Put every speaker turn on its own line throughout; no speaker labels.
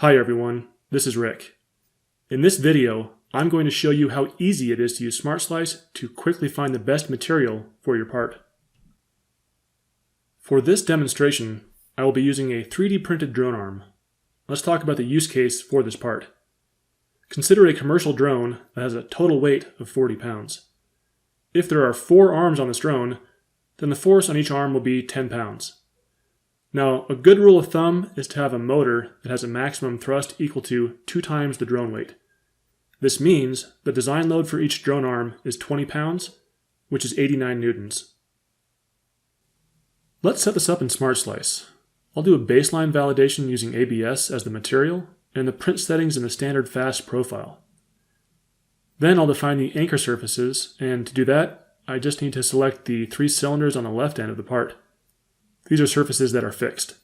Hi everyone, this is Rick. In this video, I'm going to show you how easy it is to use SmartSlice to quickly find the best material for your part. For this demonstration, I will be using a 3D printed drone arm. Let's talk about the use case for this part. Consider a commercial drone that has a total weight of 40 pounds. If there are 4 arms on this drone, then the force on each arm will be 10 pounds. Now, a good rule of thumb is to have a motor that has a maximum thrust equal to 2 times the drone weight. This means the design load for each drone arm is 20 pounds, which is 89 newtons. Let's set this up in SmartSlice. I'll do a baseline validation using ABS as the material and the print settings in the standard fast profile. Then I'll define the anchor surfaces, and to do that, I just need to select the 3 cylinders on the left end of the part. These are surfaces that are fixed.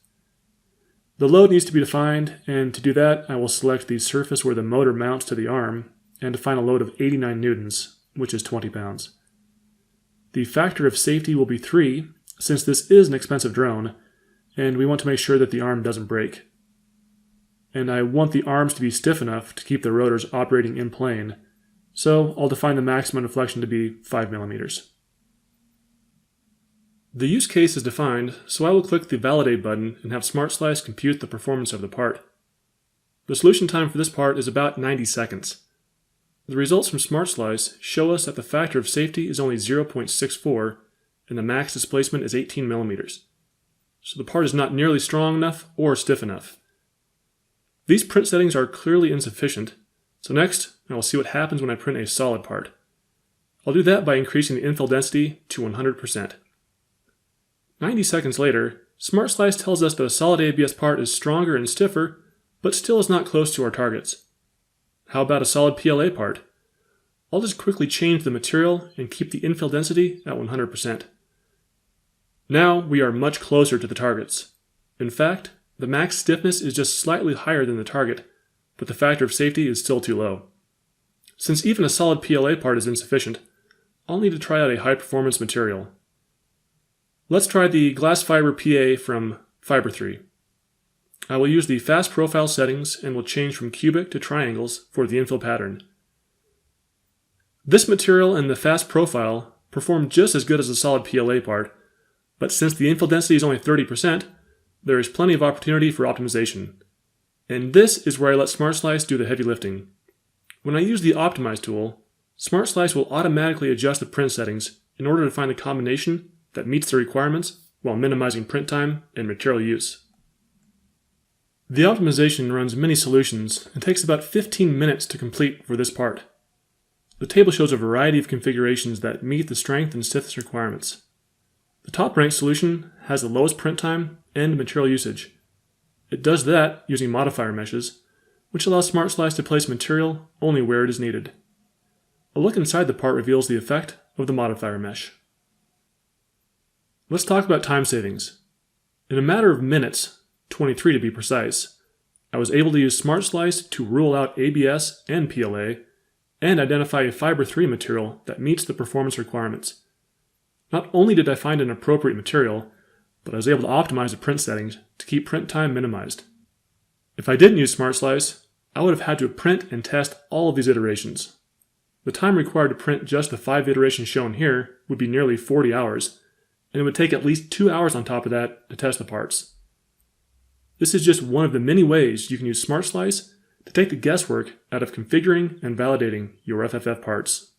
The load needs to be defined, and to do that, I will select the surface where the motor mounts to the arm and define a load of 89 newtons, which is 20 pounds. The factor of safety will be 3, since this is an expensive drone, and we want to make sure that the arm doesn't break. And I want the arms to be stiff enough to keep the rotors operating in plane, so I'll define the maximum deflection to be 5 millimeters. The use case is defined, so I will click the Validate button and have SmartSlice compute the performance of the part. The solution time for this part is about 90 seconds. The results from SmartSlice show us that the factor of safety is only 0.64 and the max displacement is 18 millimeters. So the part is not nearly strong enough or stiff enough. These print settings are clearly insufficient, so next I will see what happens when I print a solid part. I'll do that by increasing the infill density to 100%. 90 seconds later, SmartSlice tells us that a solid ABS part is stronger and stiffer, but still is not close to our targets. How about a solid PLA part? I'll just quickly change the material and keep the infill density at 100%. Now we are much closer to the targets. In fact, the max stiffness is just slightly higher than the target, but the factor of safety is still too low. Since even a solid PLA part is insufficient, I'll need to try out a high-performance material. Let's try the glass fiber PA from Fiber 3. I will use the fast profile settings and will change from cubic to triangles for the infill pattern. This material and the fast profile perform just as good as a solid PLA part, but since the infill density is only 30%, there is plenty of opportunity for optimization. And this is where I let SmartSlice do the heavy lifting. When I use the Optimize tool, SmartSlice will automatically adjust the print settings in order to find the combination that meets the requirements while minimizing print time and material use. The optimization runs many solutions and takes about 15 minutes to complete for this part. The table shows a variety of configurations that meet the strength and stiffness requirements. The top-ranked solution has the lowest print time and material usage. It does that using modifier meshes, which allows SmartSlice to place material only where it is needed. A look inside the part reveals the effect of the modifier mesh. Let's talk about time savings. In a matter of minutes, 23 to be precise, I was able to use SmartSlice to rule out ABS and PLA and identify a Fiber 3 material that meets the performance requirements. Not only did I find an appropriate material, but I was able to optimize the print settings to keep print time minimized. If I didn't use SmartSlice, I would have had to print and test all of these iterations. The time required to print just the 5 iterations shown here would be nearly 40 hours, and it would take at least 2 hours on top of that to test the parts. This is just one of the many ways you can use SmartSlice to take the guesswork out of configuring and validating your FFF parts.